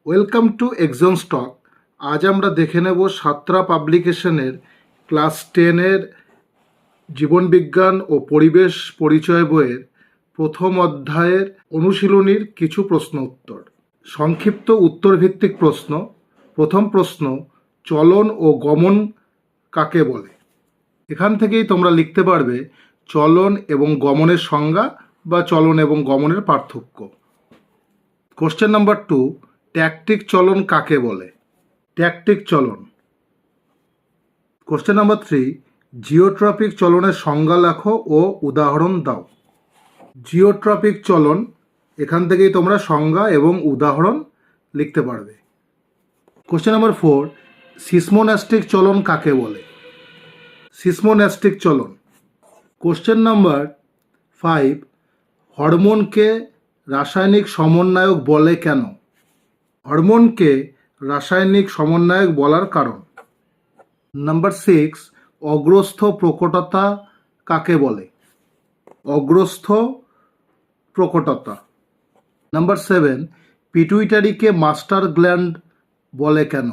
Welcome to exam stock. আজ আমরা দেখে নেব সাতরা পাবলিকেশনের ক্লাস 10-এর জীবনবিজ্ঞান ও পরিবেশ পরিচয় বইয়ের প্রথম অধ্যায়ের অনুশীলনীর কিছু প্রশ্ন উত্তর। সংক্ষিপ্ত উত্তরভিত্তিক প্রশ্ন। প্রথম প্রশ্ন, চলন ও গমন কাকে বলে? এখান থেকেই তোমরা লিখতে পারবে চলন এবং গমনের সংজ্ঞা বা চলন এবং গমনের পার্থক্য। কোশ্চেন নাম্বার 2, ট্যাকটিক চলন কাকে বলে? ট্যাকটিক চলন। কোশ্চেন নাম্বার 3, জিওট্রপিক চলনের সংজ্ঞা লেখো ও উদাহরণ দাও। জিওট্রপিক চলন, এখান থেকেই তোমরা সংজ্ঞা এবং উদাহরণ লিখতে পারবে। কোশ্চেন নাম্বার 4, সিসমোন্যাস্টিক চলন কাকে বলে? সিসমোন্যাস্টিক চলন। কোশ্চেন নাম্বার 5, হরমোনকে রাসায়নিক সমন্বয়ক বলে কেন? হরমোনকে রাসায়নিক সমন্বয়ক বলার কারণ। নাম্বার 6, অগ্রস্থ প্রকটতা কাকে বলে? অগ্রস্থ প্রকটতা। নাম্বার 7, পিটুইটারিকে মাস্টার গ্ল্যান্ড বলে কেন?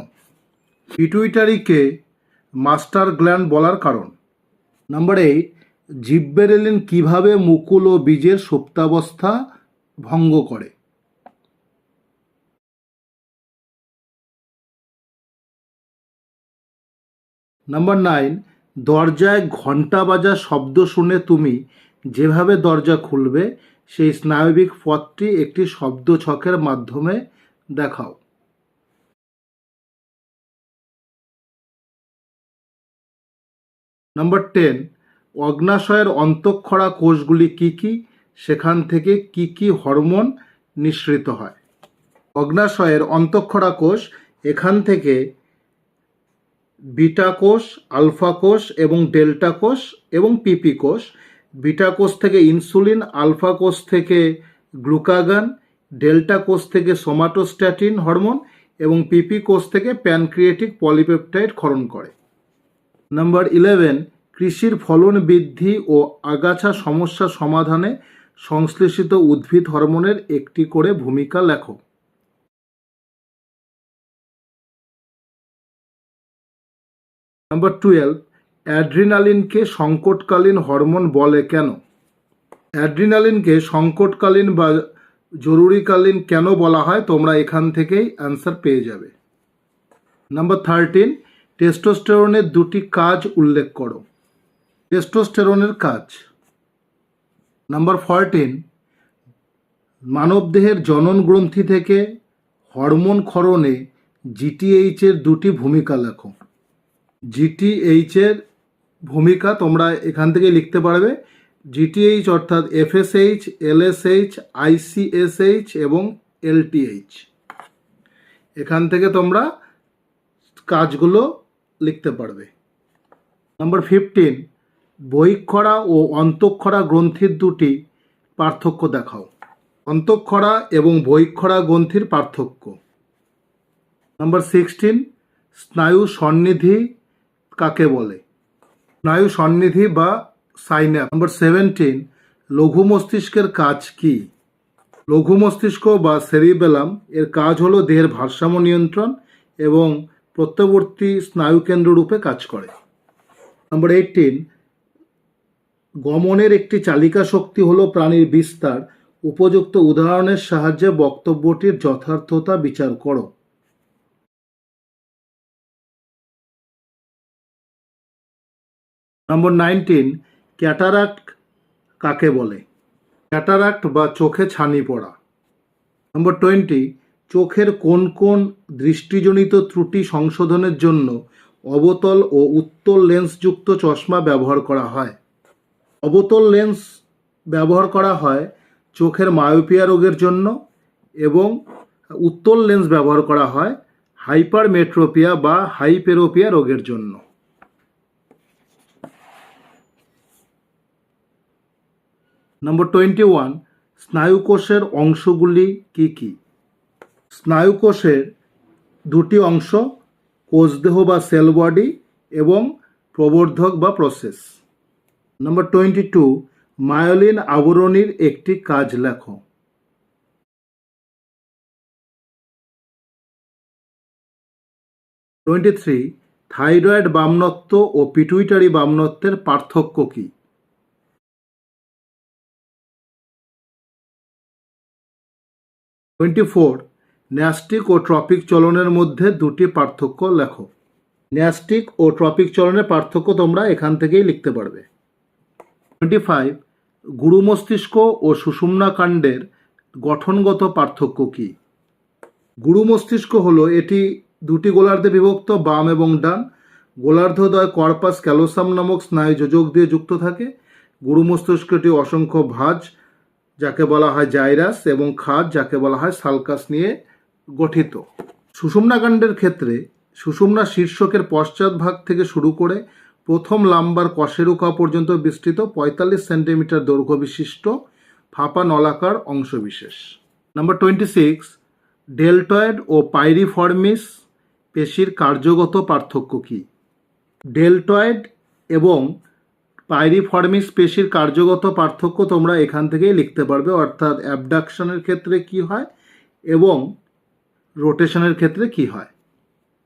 পিটুইটারিকে মাস্টার গ্ল্যান্ড বলার কারণ। নাম্বার 8, জিববেরেলিন কিভাবে মুকুল ও বীজের সুপ্তাবস্থা ভঙ্গ করে? নাম্বার 9, দরজায় ঘণ্টা বাজার শব্দ শুনে তুমি যেভাবে দরজা খুলবে সেই স্নায়বিক পথটি একটি শব্দ ছকের মাধ্যমে দেখাও। নাম্বার 10, অগ্নাশয়ের অন্তঃক্ষরা কোষগুলি কি কি, সেখান থেকে কি কি হরমোন নিঃসৃত হয়? অগ্নাশয়ের অন্তঃক্ষরা কোষ, এখান থেকে বিটা কোষ, আলফা কোষ এবং ডেল্টা কোষ এবং পিপি কোষ। বিটা কোষ থেকে ইনসুলিন, আলফা কোষ থেকে গ্লুকাগন, ডেল্টা কোষ থেকে সোমাটোস্ট্যাটিন হরমোন এবং পিপি কোষ থেকে প্যানক্রিয়েটিক পলিপেপটাইড ক্ষরণ করে। নাম্বার 11, কৃষির ফলন বৃদ্ধি ও আগাছা সমস্যা সমাধানে সংশ্লেষিত উদ্ভিদ হরমোনের একটি করে ভূমিকা লেখো। নাম্বার 12, অ্যাড্রিনালিনকে সংকটকালীন হরমোন বলে কেন? অ্যাড্রিনালিনকে সংকটকালীন বা জরুরিকালীন কেন বলা হয় তোমরা এখান থেকেই অ্যান্সার পেয়ে যাবে। নাম্বার 13, টেস্টোস্টেরনের দুটি কাজ উল্লেখ করো। টেস্টোস্টেরনের কাজ। নাম্বার 14, মানবদেহের জনন গ্রন্থি থেকে হরমোন ক্ষরণে জিটিএইচ এর দুটি ভূমিকা লেখো। জিটিএইচ এর ভূমিকা তোমরা এখান থেকে লিখতে পারবে। জিটিএইচ অর্থাৎ এফএসএইচ, এলএসএইচ, আইসিএসএইচ এবং এলটিএইচ। এখান থেকে তোমরা কাজগুলো লিখতে পারবে। নাম্বার 15, বহিঃক্ষরা ও অন্তঃক্ষরা গ্রন্থির দুটি পার্থক্য দেখাও। অন্তঃক্ষরা এবং বহিঃক্ষরা গ্রন্থির পার্থক্য। নাম্বার 16, স্নায়ু সন্নিধি কাকে বলে? স্নায়ু সন্নিধি বা সাইন্যাপস। নাম্বার 17, লঘু মস্তিষ্কের কাজ কি? লঘু মস্তিষ্ক বা সেরিবেলাম এর কাজ হলো দেহের ভারসাম্য নিয়ন্ত্রণ এবং প্রত্যবর্তী স্নায়ুকেন্দ্র রূপে কাজ করে। নাম্বার 18, গমনের একটি চালিকা শক্তি হলো প্রাণীর বিস্তার। উপযুক্ত উদাহরণের সাহায্যে বক্তব্যটির যথার্থতা বিচার করো। নম্বর 19, ক্যাটারাক্ট কাকে বলে? ক্যাটারাক্ট বা চোখে ছানি পড়া। নম্বর 20, চোখের কোন কোন দৃষ্টিজনিত ত্রুটি সংশোধনের জন্য অবতল ও উত্তল লেন্সযুক্ত চশমা ব্যবহার করা হয়? অবতল লেন্স ব্যবহার করা হয় চোখের মায়োপিয়া রোগের জন্য এবং উত্তল লেন্স ব্যবহার করা হয় হাইপারমেট্রোপিয়া বা হাইপেরোপিয়া রোগের জন্য। নম্বর 21, স্নায়ুকোষের অংশগুলি কি কি? স্নায়ুকোষের দুটি অংশ, কোষদেহ বা সেল বডি এবং প্রবর্ধক বা প্রসেস। নম্বর 22, মায়োলিন আবরণীর একটি কাজ লেখো। 23. থাইরয়েড বামনত্ব ও পিটুইটারি বামনত্বের পার্থক্য কী? 24. ন্যাস্টিক ও ট্রপিক চলনের মধ্যে দুটি পার্থক্য লেখো। ন্যাস্টিক ও ট্রপিক চলনের পার্থক্য তোমরা এখান থেকেই লিখতে পারবে। 25. গুরু মস্তিষ্ক ও সুষুম্না কাণ্ডের গঠনগত পার্থক্য কী? গুরু মস্তিষ্ক হলো এটি দুটি গোলার্ধে বিভক্ত, বাম এবং ডান। গোলার্ধদ্বয় কর্পাস ক্যালোসাম নামক স্নায়ু যোজক দিয়ে যুক্ত থাকে। গুরু মস্তিষ্কটি অসংখ্য ভাঁজ যাকে বলা হয় জাইরাস এবং খাদ যাকে বলা হয় সালকাস নিয়ে গঠিত। সুষুম্নাকাণ্ডের ক্ষেত্রে সুষুম্না শীর্ষকের পশ্চাৎ ভাগ থেকে শুরু করে প্রথম লাম্বার কশেরুকা পর্যন্ত বিস্তৃত 45 সেন্টিমিটার দৈর্ঘ্য বিশিষ্ট ফাঁপা নলাকার অংশবিশেষ। নাম্বার 26. ডেলটয়েড ও পাইরিফর্মিস পেশির কার্যগত পার্থক্য কী? ডেলটয়েড এবং পাইরিফর্মিস পেশির কার্যগত পার্থক্য তোমরা এখান থেকেই লিখতে পারবে, অর্থাৎ অ্যাবডাকশনের ক্ষেত্রে কি হয় এবং রোটেশনের ক্ষেত্রে কি হয়।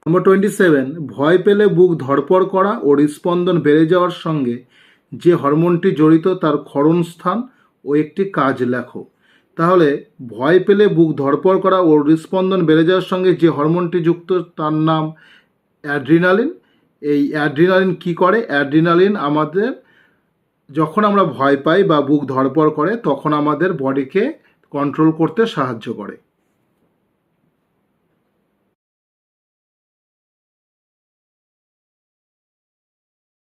নম্বর 27. ভয় পেলে বুক ধড়পড় করা ও হৃদস্পন্দন বেড়ে যাওয়ার সঙ্গে যে হরমোনটি জড়িত তার ক্ষরণস্থান ও একটি কাজ লেখো। তাহলে ভয় পেলে বুক ধড়পড় করা ও হৃদস্পন্দন বেড়ে যাওয়ার সঙ্গে যে হরমোনটি যুক্ত তার নাম অ্যাড্রিনালিন। এই অ্যাড্রিনালিন কি করে? অ্যাড্রিনালিন আমাদের যখন আমরা ভয় পাই বা বুক ধড়পড় করে তখন আমাদের বডিকে কন্ট্রোল করতে সাহায্য করে।